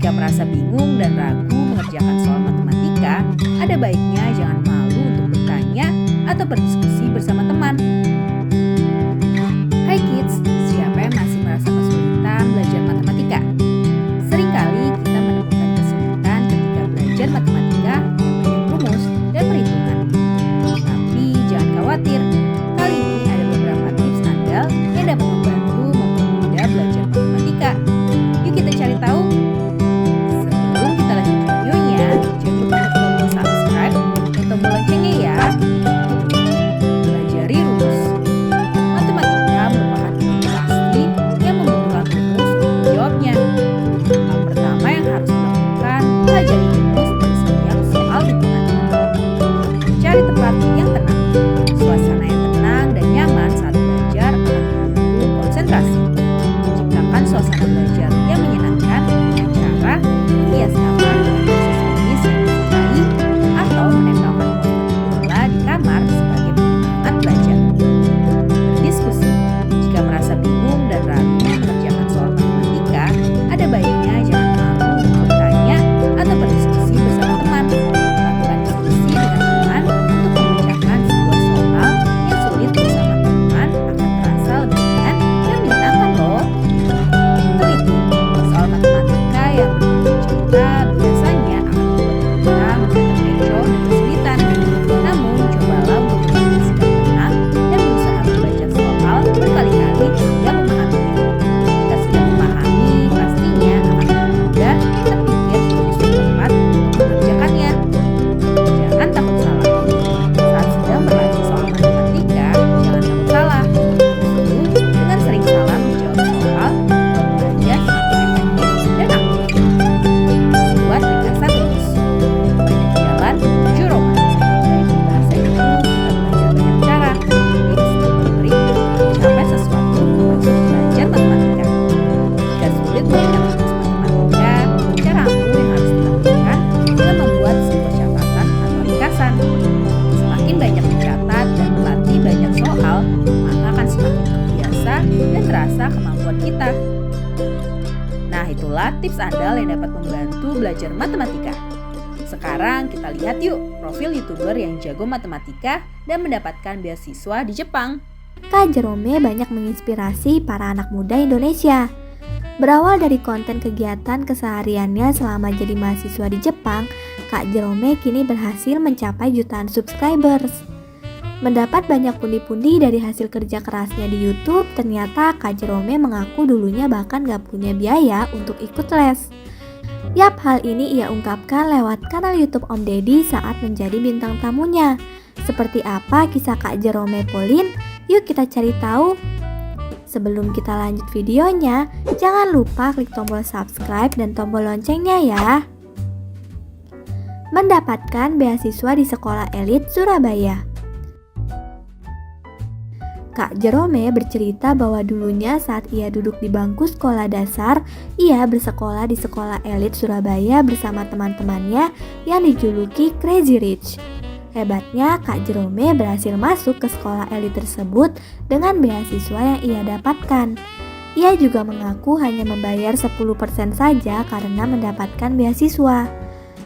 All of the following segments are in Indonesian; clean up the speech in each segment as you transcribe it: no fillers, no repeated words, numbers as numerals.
Jika merasa bingung dan ragu mengerjakan soal matematika, ada baiknya jangan malu untuk bertanya atau berdiskusi bersama teman. Hai kids, siapa yang masih merasa kesulitan belajar matematika? Seringkali kita menemukan kesulitan ketika belajar matematika yang banyak rumus dan perhitungan. Tapi jangan khawatir, kali ini ada beberapa tips andal yang dapat membantu mempermudah belajar matematika. Yuk kita cari tahu. Sebelum kita lanjut videonya, jangan lupa tekan tombol subscribe dan tombol loncengnya ya. Pelajari rumus. Matematika merupakan ilmu pasti yang membutuhkan rumus untuk menjawabnya. Hal pertama yang harus dilakukan, pelajari rumus dari setiap soal hitungan. Cari tempat yang tenang. Suasana yang tenang dan nyaman saat belajar akan membantu konsentrasi. Ciptakan suasana belajar yang menyenangkan dengan cara menghias kamar dengan aksesoris yang disukai atau menempelkan poster bola di kamar sebagai penyemangat belajar. Berdiskusi. Jika merasa bingung dan ragu mengerjakan soal matematika, ada baiknya jangan malu untuk bertanya atau berdiskusi bersama teman. Lakukan diskusi dengan teman untuk memecahkan sebuah soal yang sulit bersama teman akan terasa lebih ringan dan menyenangkan loh. Untuk itu, soal matematika yang berbentuk cerita biasanya akan membuat kita merasa terkecoh dan kesulitan. Namun, cobalah untuk berlatih sikap tenang dan berusaha membaca soal berkali-kali hingga memahaminya. Jika sudah memahami, pastinya akan lebih mudah terpikir rumus yang tepat untuk mengerjakannya. Jangan takut salah. Saat sedang berlatih soal matematika, jangan takut salah. Justru dengan sering salah menjawab soal, belajar semakin efektif dan aktif. Buat ringkasan rumus. Banyak jalan menuju Roma. Dari bahasa itu, kita belajar banyak cara. Tips dan trik untuk mencapai sesuatu wajib belajar matematika. Jika sulit mengingat rumus matematika, cara ampuh yang harus dilakukan dengan membuat sebuah catatan atau ringkasan. Semakin banyak mencatat dan melatih banyak soal, maka akan semakin terbiasa dan terasa kemampuan kita. Nah, itulah tips andal yang dapat membantu belajar matematika. Sekarang kita lihat yuk profil YouTuber yang jago matematika dan mendapatkan beasiswa di Jepang. Kak Jerome banyak menginspirasi para anak muda Indonesia. Berawal dari konten kegiatan kesehariannya selama jadi mahasiswa di Jepang, Kak Jerome kini berhasil mencapai jutaan subscribers. Mendapat banyak pundi-pundi dari hasil kerja kerasnya di YouTube, ternyata Kak Jerome mengaku dulunya bahkan gak punya biaya untuk ikut les. Yap, hal ini ia ungkapkan lewat kanal YouTube Om Deddy saat menjadi bintang tamunya. Seperti apa kisah Kak Jerome Pauline? Yuk kita cari tahu. Sebelum kita lanjut videonya, jangan lupa klik tombol subscribe dan tombol loncengnya ya. Mendapatkan beasiswa di sekolah elit Surabaya. Kak Jerome bercerita bahwa dulunya saat ia duduk di bangku sekolah dasar, ia bersekolah di sekolah elit Surabaya bersama teman-temannya yang dijuluki Crazy Rich. Hebatnya, Kak Jerome berhasil masuk ke sekolah elit tersebut dengan beasiswa yang ia dapatkan. Ia juga mengaku hanya membayar 10% saja karena mendapatkan beasiswa.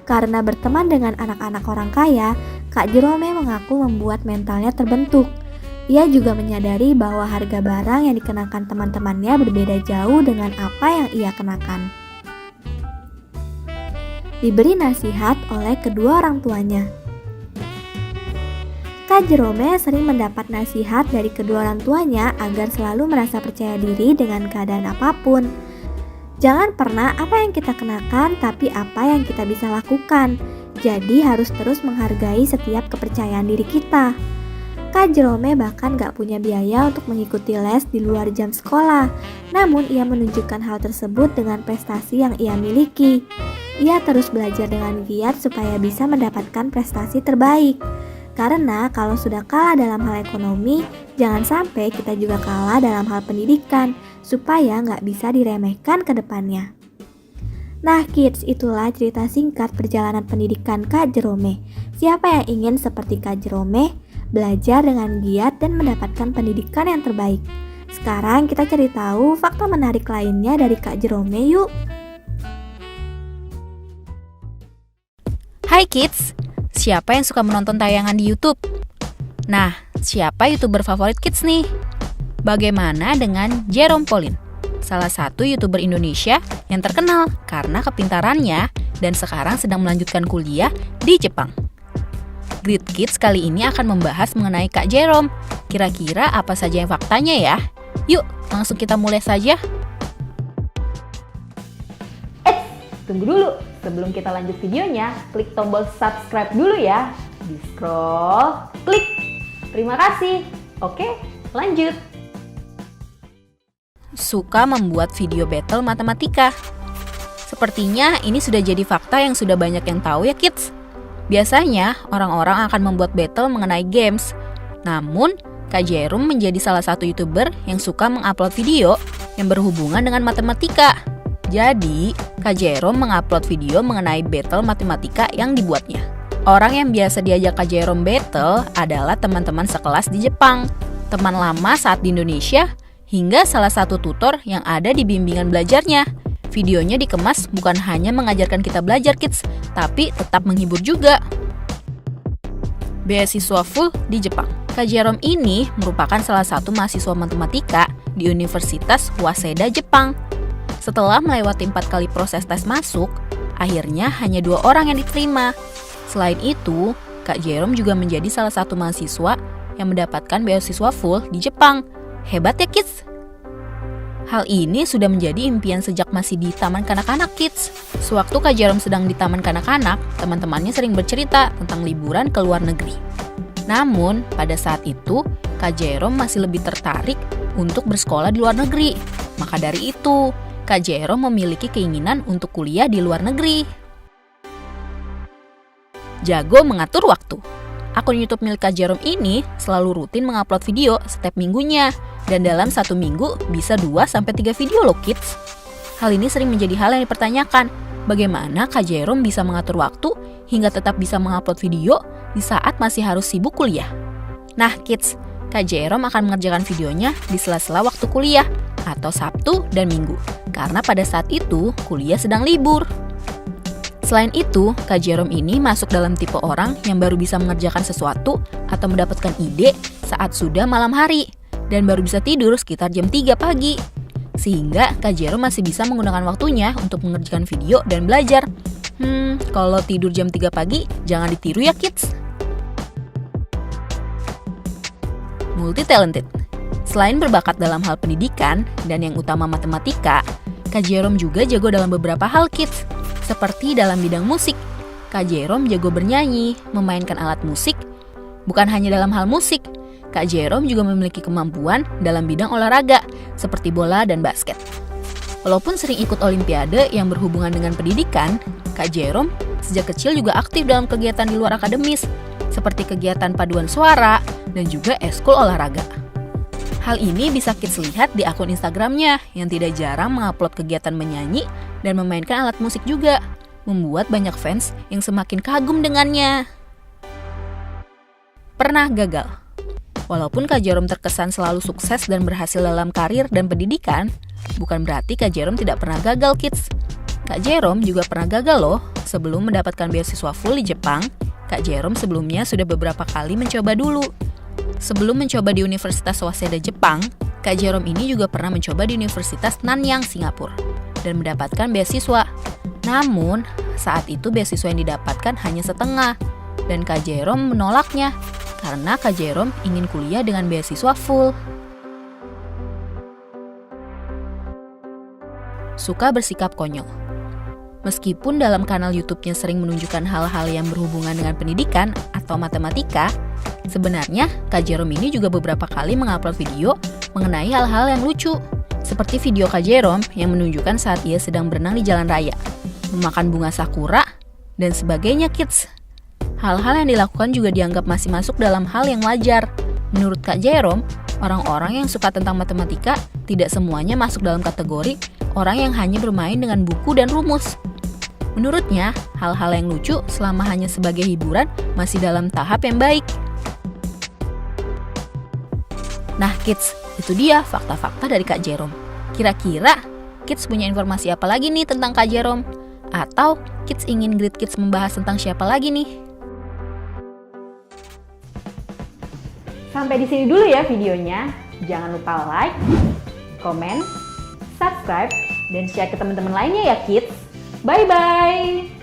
Karena berteman dengan anak-anak orang kaya, Kak Jerome mengaku membuat mentalnya terbentuk. Ia juga menyadari bahwa harga barang yang dikenakan teman-temannya berbeda jauh dengan apa yang ia kenakan. Diberi nasihat oleh kedua orang tuanya. Kak Jerome sering mendapat nasihat dari kedua orang tuanya agar selalu merasa percaya diri dengan keadaan apapun. Jangan pernah apa yang kita kenakan, tapi apa yang kita bisa lakukan. Jadi harus terus menghargai setiap kepercayaan diri kita. Kak Jerome bahkan gak punya biaya untuk mengikuti les di luar jam sekolah. Namun ia menunjukkan hal tersebut dengan prestasi yang ia miliki. Ia terus belajar dengan giat supaya bisa mendapatkan prestasi terbaik. Karena kalau sudah kalah dalam hal ekonomi, jangan sampai kita juga kalah dalam hal pendidikan, supaya gak bisa diremehkan ke depannya. Nah kids, itulah cerita singkat perjalanan pendidikan Kak Jerome. Siapa yang ingin seperti Kak Jerome? Belajar dengan giat dan mendapatkan pendidikan yang terbaik. Sekarang kita cari tahu fakta menarik lainnya dari Kak Jerome yuk. Hai kids, siapa yang suka menonton tayangan di YouTube? Nah, siapa YouTuber favorit kids nih? Bagaimana dengan Jerome Pauline, salah satu YouTuber Indonesia yang terkenal karena kepintarannya dan sekarang sedang melanjutkan kuliah di Jepang. Great Kids kali ini akan membahas mengenai Kak Jerome. Kira-kira apa saja yang faktanya ya? Yuk, langsung kita mulai saja. Tunggu dulu, sebelum kita lanjut videonya, klik tombol subscribe dulu ya. Di scroll, klik. Terima kasih. Oke, lanjut. Suka membuat video battle matematika. Sepertinya ini sudah jadi fakta yang sudah banyak yang tahu ya kids. Biasanya orang-orang akan membuat battle mengenai games. Namun, Kak Jerome menjadi salah satu YouTuber yang suka mengupload video yang berhubungan dengan matematika. Jadi, Kak Jerome mengupload video mengenai battle matematika yang dibuatnya. Orang yang biasa diajak Kak Jerome battle adalah teman-teman sekelas di Jepang, teman lama saat di Indonesia, hingga salah satu tutor yang ada di bimbingan belajarnya. Videonya dikemas bukan hanya mengajarkan kita belajar kids, tapi tetap menghibur juga. Beasiswa full di Jepang. Kak Jerome ini merupakan salah satu mahasiswa matematika di Universitas Waseda, Jepang. Setelah melewati 4 kali proses tes masuk, akhirnya hanya 2 orang yang diterima. Selain itu, Kak Jerome juga menjadi salah satu mahasiswa yang mendapatkan beasiswa full di Jepang. Hebat ya kids! Hal ini sudah menjadi impian sejak masih di Taman Kanak-Kanak Kids. Sewaktu Kak Jerome sedang di Taman Kanak-Kanak, teman-temannya sering bercerita tentang liburan ke luar negeri. Namun, pada saat itu, Kak Jerome masih lebih tertarik untuk bersekolah di luar negeri. Maka dari itu, Kak Jerome memiliki keinginan untuk kuliah di luar negeri. Jago mengatur waktu. Akun YouTube milik Kak Jerome ini selalu rutin mengupload video setiap minggunya. Dan dalam 1 minggu bisa 2-3 video loh kids. Hal ini sering menjadi hal yang dipertanyakan. Bagaimana Kak Jerome bisa mengatur waktu hingga tetap bisa mengupload video di saat masih harus sibuk kuliah? Nah kids, Kak Jerome akan mengerjakan videonya di sela-sela waktu kuliah atau Sabtu dan Minggu. Karena pada saat itu kuliah sedang libur. Selain itu, Kak Jerome ini masuk dalam tipe orang yang baru bisa mengerjakan sesuatu atau mendapatkan ide saat sudah malam hari. Dan baru bisa tidur sekitar jam 3 pagi. Sehingga Kak Jerome masih bisa menggunakan waktunya untuk mengerjakan video dan belajar. Kalau tidur jam 3 pagi, jangan ditiru ya kids. Multi-talented. Selain berbakat dalam hal pendidikan dan yang utama matematika, Kak Jerome juga jago dalam beberapa hal kids. Seperti dalam bidang musik, Kak Jerome jago bernyanyi, memainkan alat musik. Bukan hanya dalam hal musik, Kak Jerome juga memiliki kemampuan dalam bidang olahraga, seperti bola dan basket. Walaupun sering ikut olimpiade yang berhubungan dengan pendidikan, Kak Jerome sejak kecil juga aktif dalam kegiatan di luar akademis, seperti kegiatan paduan suara dan juga eskul olahraga. Hal ini bisa kids lihat di akun Instagramnya yang tidak jarang mengupload kegiatan menyanyi dan memainkan alat musik juga, membuat banyak fans yang semakin kagum dengannya. Pernah gagal. Walaupun Kak Jerome terkesan selalu sukses dan berhasil dalam karir dan pendidikan, bukan berarti Kak Jerome tidak pernah gagal kids. Kak Jerome juga pernah gagal loh. Sebelum mendapatkan beasiswa full di Jepang, Kak Jerome sebelumnya sudah beberapa kali mencoba dulu. Sebelum mencoba di Universitas Waseda Jepang, Kak Jerome ini juga pernah mencoba di Universitas Nanyang, Singapura, dan mendapatkan beasiswa. Namun, saat itu beasiswa yang didapatkan hanya setengah, dan Kak Jerome menolaknya. Karena Kak Jerome ingin kuliah dengan beasiswa full. Suka bersikap konyol. Meskipun dalam kanal YouTube-nya sering menunjukkan hal-hal yang berhubungan dengan pendidikan atau matematika, sebenarnya Kak Jerome ini juga beberapa kali mengupload video mengenai hal-hal yang lucu. Seperti video Kak Jerome yang menunjukkan saat ia sedang berenang di jalan raya, memakan bunga sakura, dan sebagainya kids. Hal-hal yang dilakukan juga dianggap masih masuk dalam hal yang wajar. Menurut Kak Jerome, orang-orang yang suka tentang matematika tidak semuanya masuk dalam kategori orang yang hanya bermain dengan buku dan rumus. Menurutnya, hal-hal yang lucu selama hanya sebagai hiburan masih dalam tahap yang baik. Nah kids, itu dia fakta-fakta dari Kak Jerome. Kira-kira kids punya informasi apa lagi nih tentang Kak Jerome? Atau Kids ingin Great Kids membahas tentang siapa lagi nih? Sampai di sini dulu ya videonya. Jangan lupa like, comment, subscribe, dan share ke teman-teman lainnya ya Kids. Bye-bye!